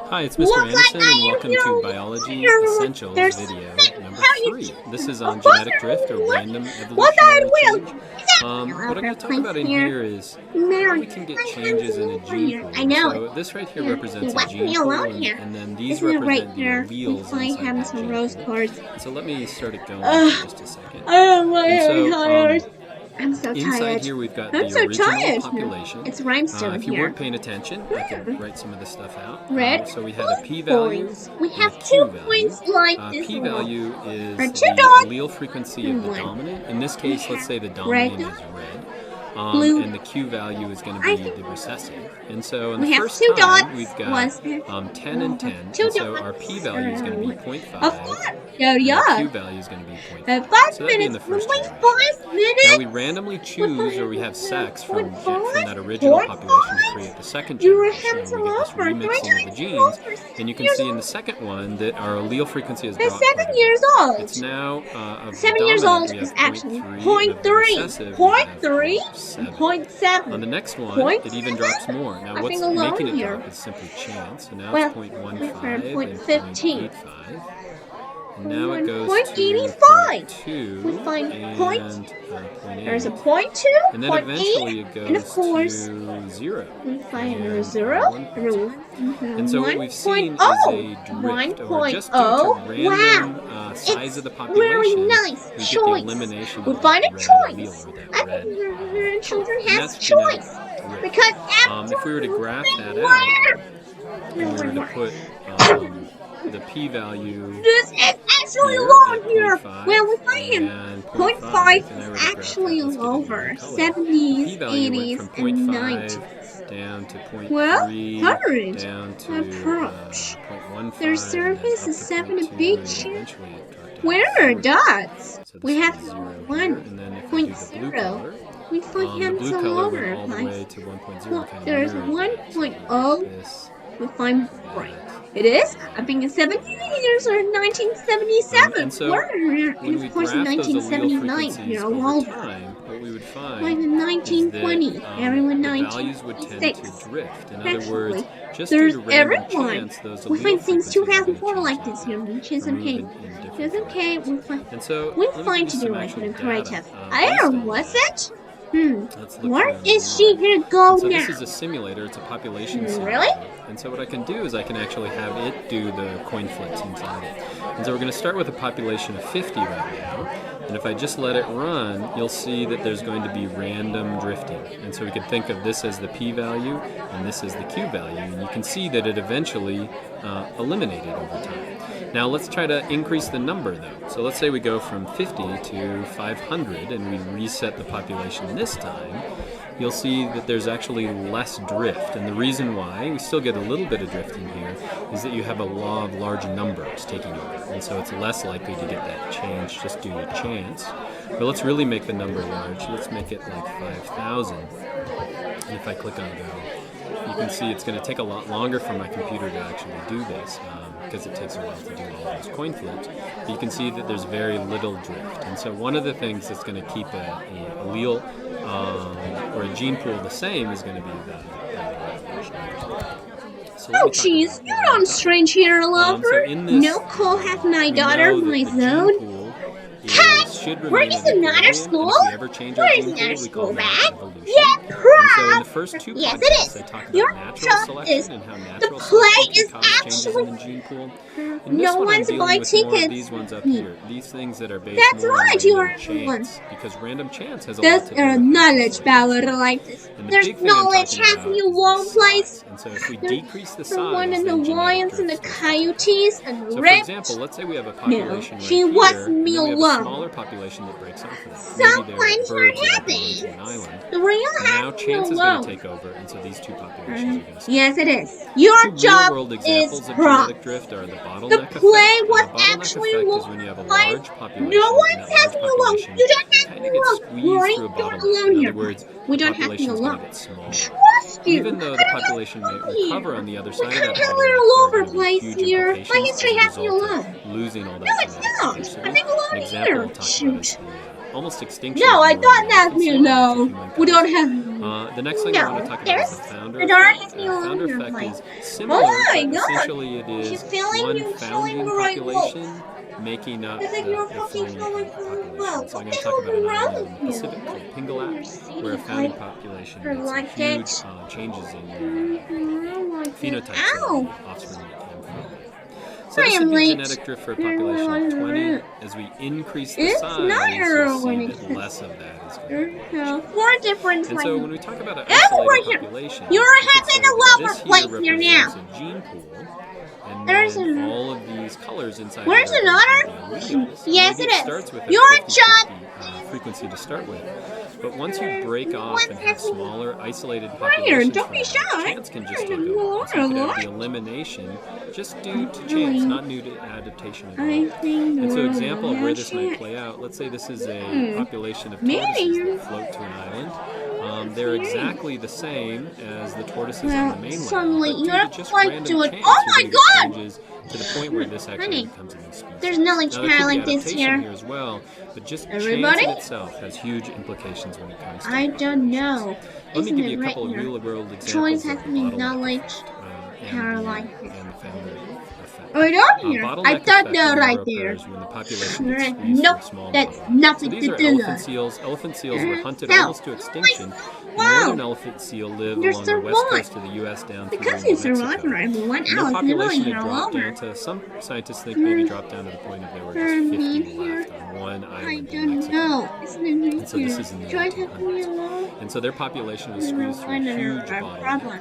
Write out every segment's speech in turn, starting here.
Hi, it's Mr. Anderson, and welcome to Biology Essentials video number 3. This is on genetic drift or random evolutionary change. What I'm going to talk about in here is how we can get changes in a gene pool. So this right here represents a gene pool, and then these represent the alleles inside that gene pool. So let me start it going for just a second. I'm so tired. Inside here we've got the original population. It's rhinestone if you here. weren't paying attention, I could write some of this stuff out. Red. So we had a p-value. We have 2 points like this. P-value is the allele frequency of the dominant. In this case, let's say the dominant is red. And the Q value is going to be the recessive. And so in the first time, we've got 10 and 10. And so our P value is going to be 0.5. Of course. And the Q value is going to be 0.5. 5 so that'd be in the first generation. 5 minutes. Now we randomly choose, or we have sex from that original population to create the second generation. And we get this remixing of the genes. And you can see in the second one that our allele frequency has dropped. 7 years old. It's now 7 years old is actually 0.3. 0.7. On the next one, it even drops more. Now, what's making it drop is simply chance. So now it's 0.15 and 0.85. And now it goes to 0.2. We find and 0.8. There's a 0.2, and then eventually it goes and of course, to 0. We find a 0, and so what we've seen is a drift, or just due to random size of the population, very nice. We get the elimination we of find a red choice. allele, or that red Children and have that's choice. drift. Because if we were to graph that out, and we were to put the p-value. This is actually low here. Well, we find him. 0.5 is actually lower. 70s, 80s, and 90s. Down to 0.3, well, down to approach. 0.15. Their surface is 7 a big chance. Where are are dots? So we have 1.0. We find him so lower. All the way to 1.0. There's 1.0. We find bright. It is? I think it's 17 years or 1977. So of course, in 1979, you're all what we would find like in 1920, is that, everyone the 19. values would tend to drift. In other words, just there's due to random everyone. Chance, those we find things 2004 change like this here in GSMK. GSMK, we find. And so, we find to do like an creative. Was it? Where is she gonna go so now? This is a simulator. It's a population simulator. Really? And so what I can do is I can actually have it do the coin flips inside it. And so we're going to start with a population of 50 right now. And if I just let it run, you'll see that there's going to be random drifting. And so we could think of this as the p-value, and this as the q-value. And you can see that it eventually eliminated over time. Now let's try to increase the number though. So let's say we go from 50 to 500 and we reset the population this time. You'll see that there's actually less drift. And the reason why, we still get a little bit of drifting here, is that you have a law of large numbers taking over. And so it's less likely to get that change just due to chance. But let's really make the number large. Let's make it like 5,000. And if I click on go, you can see it's going to take a lot longer for my computer to actually do this because it takes a while to do all those coin flips. But you can see that there's very little drift. And so one of the things that's going to keep a allele or a gene pool the same is going to be the oh, jeez, you're on strange here, lover. No call have my daughter, my zone. Cat, where is another school? Where is another school back? Yeah, so in the first 2 yes, podcasts, it is. I talked Your about natural selection and how natural selection can cause changes in the gene pool. And no one's buying tickets. These ones up here, these things that are based that's more right, on you are random chance, one. because random chance has a lot to do with knowledge power like this. There's knowledge having you one place. And so if we decrease the size, one in the lions and the coyotes and so for ripped. example, let's say we have a population she right was here, and me then we have a alone. smaller population that breaks off of that. Sometimes we're happy. The real now chance is going to take over, and so these two populations are going to start. Yes, it is. Your job real-world is examples of genetic drift are the bottleneck the effect. play was bottleneck actually effect is when you have a large population. No one's having you alone. You don't have kind me of gets alone. squeezed through a bottleneck. In other words, we don't the have me population's alone. going to get smaller. Trust you. Even though the population may recover on the other side of that bottleneck, bottleneck, all over there are going to be place huge here. implications My history as a has me result of alone. losing all that No, it's genetic not. diversity. I think alone An example here. we'll talk about is the almost extinction. No, I of don't have me humankind. alone. We don't have The next thing I want to talk about is the founder The daughter effect. has me all Founder over the effect place. is similar, Oh my but God. essentially it is one founding population making up the forming population. So I'm going to talk about an island in the Pacific called Pingalap, where a founding population makes some huge changes in the phenotypes of the offspring that came from it. So this would be genetic drift for a population of 20. As we increase the size, you'll see that less of that is going to be. Four different. And so when we talk about an isolated population, you're we having a lower place here now. A gene pool, and There's then all of these colors inside. Where's another? Yes, it is. Starts with Your job. Frequency to start with, but once you break off and have smaller, isolated populations, don't be shy. chance can just take over. So you could have the elimination just due to chance, not due to adaptation at all. And so, example of where this might play out. Let's say this is a population of tortoises that float to an island. They're exactly the same as the tortoises on the mainland. Suddenly, but you're just quite random doing. chance, Oh my God! Changes to the point where this actually becomes a new species. There's no like Now, like this here. As well, but just Everybody? chance in itself has huge implications when it comes to I don't know. Let me Isn't give it you a right couple of here? real-world examples Choice of has the to be bottleneck knowledge. effect, Power like and this. the founder effect. Oh, don't here. Bottleneck I thought effect that only right there. occurs when the population gets squeezed Nope, to a small that's number. nothing So these to are do elephant that. seals. Elephant seals were hunted So, almost to extinction. The wow. northern elephant seal lived They're along the west survived. coast of the U.S. down through Because New you survived, Mexico. right? We went And out. their population had You're dropped all down to, some scientists think maybe dropped down to the point of there were just 50 left on one I island in don't Mexico. know. Isn't it here? And so this is in the Choice has to be 1800s. alone. And so their population was squeezed through a huge bottleneck. Problem.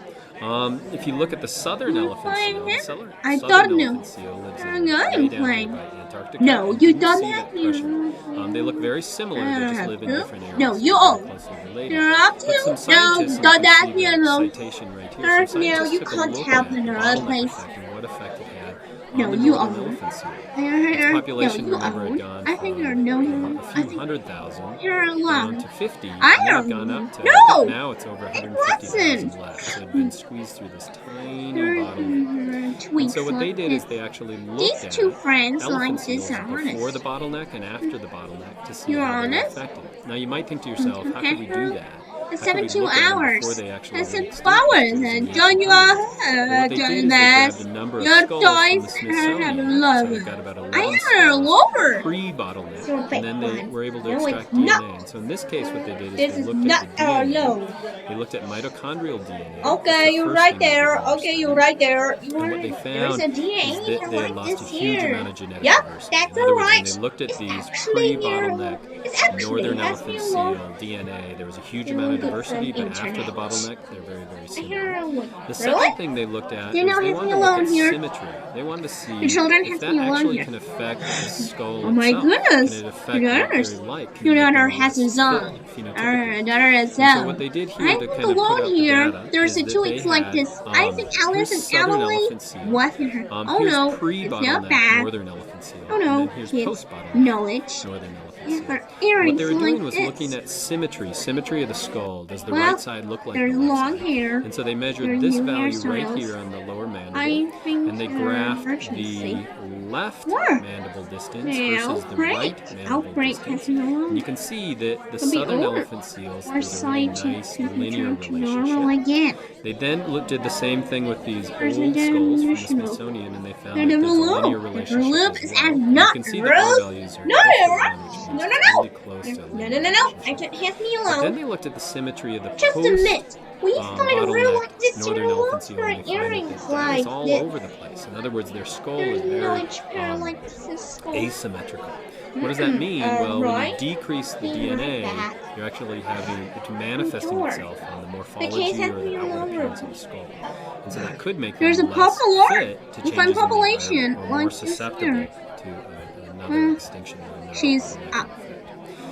If you look at the southern elephant seal, the southern don't elephant know. seal lives I'm in not way down playing. here by Antarctica. No, And you can don't see have that pressure. They look very similar, they just live in different areas. No, you They're all. closely related. You're up But to some no, scientists, don't you that can see you that know. citation right here. Some No, scientists you took a can't look help at in the another bottleneck place. effect and what effect it had No, on the you northern all. elephant seal. Its population, remember, had gone I think from you're no. a few 100,000 You're down alone. to 50. I and then don't it gone up to, know. I think now it's over 150,000 wasn't. left. So it had been squeezed through this tiny bottleneck. And so what they did is they actually looked These at two friends elephant like this seals are before honest. the bottleneck and after the bottleneck to see You're how they were honest? affected. Now you might think to yourself, how could we do that? It's How could we 72 look at them hours. before they actually That's went 7 hours. And don't you Well, what they did is they grabbed a number of your skulls from the toys Smithsonian, have so love. they've got about 11 I am skulls lower. pre-bottleneck, and then they were able to No, extract it's not. DNA. And so in this case, what they did is This they is looked not at the our DNA. load. They looked at mitochondrial DNA. Okay, you're right there. Okay, you're right there. And what they There's found a is DNA that they had like lost a this huge here. amount of genetic Yep, diversity. that's In other words, alright. when they looked at It's these actually pre-bottleneck It's actually northern has elephant me seal alone. DNA, there was a huge You're amount of good diversity, from but after the internet. bottleneck, they're very, very I similar. hear a wood. The second Really? thing they looked at You is know, they have wanted me to look alone at here. symmetry. They wanted to see The children if have that me alone actually here. can affect the skull Oh my itself. goodness. Can it affect Your what daughter's- they're like? Can Your it make daughter them has less his own. fit phenotypically? Our daughter is And so what they did here I'm to kind of put alone out here. the data There's is a that two they weeks like had, this. I think Alice here's and southern Emily elephant seal. was in her. Oh Here's no, it's pre-bottleneck not bad. northern elephant seal. Oh no, And then here's kids. post-bottleneck Knowledge. northern elephant Yeah, seal. but What earrings they were doing like was this. looking at symmetry of the skull. Does the Well, right side look like the there's left long side? hair. And so they measured There's this new value right hairstyles. here on the lower mandible, I think and they they're graphed emergency. the left What? mandible distance The versus the outbreak. right mandible Outbreak distance. has no And longer. you can see that the It'll be southern over. elephant seals, Our there's a really sight nice can linear return to normal relationship. again. They then did the same thing with these There's old a skulls from the dimensional. Smithsonian, and they found They're that there's a below. linear The relationship loop as is well. at You not can see the Ruth. R values are No, close to no, one, which means no, really close to a no, linear no, no, no. I relationship. can't have me But then alone. they looked at the symmetry of the Just a minute. We find a real bottleneck like this northern elephant seal, for and they find that earrings it's like all this. over the place. In other words, their skull There's is no very pair like this skull. asymmetrical. What does that mean? Well, when right. you decrease the Be like DNA, that. you're actually having it manifesting Sure. itself on the case morphology has or to be the outward longer. appearance of the skull. And so that could make There's them a less popular fit to we changes find in the population environment or more like this susceptible here. to another extinction or another She's bottleneck up. effect.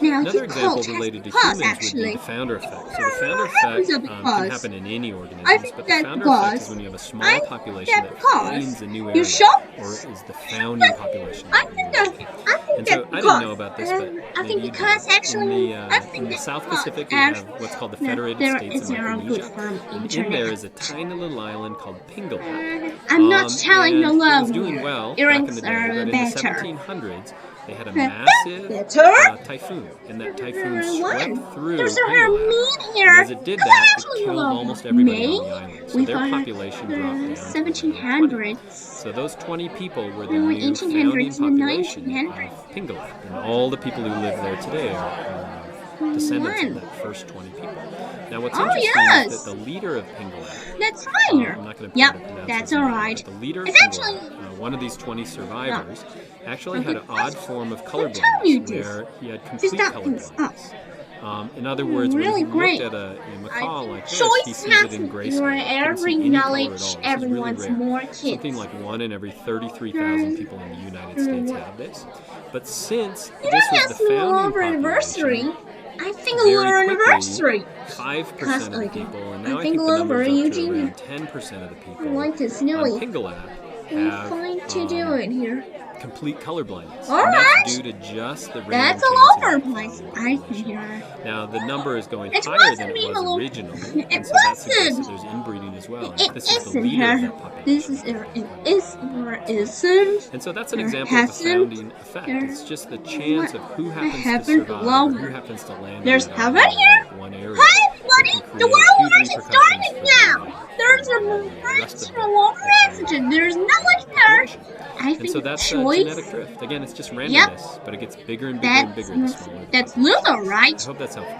Now, Another the example cult has related to because, humans would be actually. the founder effect. So the founder What happens effect at can because? happen in any organisms, I think but the that founder effect because is when you have a small I population think that that finds a new You area, sure? or is the founding population. I of a think new that area. I And think so that I because didn't know about this, but I maybe think you because do. actually I In think the that South because Pacific, we have what's called the Federated there States is of a good Micronesia, from and in internet. there is a tiny little island called Pingalap. I'm not telling and you it was alone. doing well back in Earrings the day, are but in the better. 1700s, They had a massive typhoon, and that typhoon swept through Pingle. And as it did that, it killed almost everybody on the island. So their population dropped down. 1700s. So those 20 people were the new founding population of Pingle, and all the people who live there today are descendants of that first 20 people. Now, what's interesting is that the leader of Pingle, that's fine. I'm not going to pronounce that's his all name, right. but the leader of It's Pingle, one of these 20 survivors, actually had an odd form of color you blindness this? where he had complete color blindness. In other words, really when he looked at a macaw like this, he sees it in grayscale. Your He couldn't every see any knowledge, color at all. This everyone's is really rare. more kids. Something like 1 in every 33,000 people in the United States have this. But since this was the founding population, I think a little anniversary. 5% of the people, and now I think think the number's up to Eugene. around 10% of the people Like this, on Snowy. Pingle I'm have fine to do it here. complete color blindness. All and right. that's due to just the random That's a chance lower of place, the I population. think. Now, the number is going It higher than wasn't it even a was low- originally, It and so that suggests that wasn't. there's inbreeding as well. And It this is the isn't leader of her. that population. This is it isn't. And so that's an There example of the hasn't- founding effect. there- It's just the chance of who happens to happened survive, lower. who happens to land There's in that heaven island here? in one area. Hi, everybody! It can The create world huge wars is repercussions starting for now! There's a rest of professional oxygen. There's no one there. I And think so that's choice. genetic drift. Again, it's just randomness, but it gets bigger and bigger and bigger the smaller the That's population. Lulu, right? I hope that's helpful.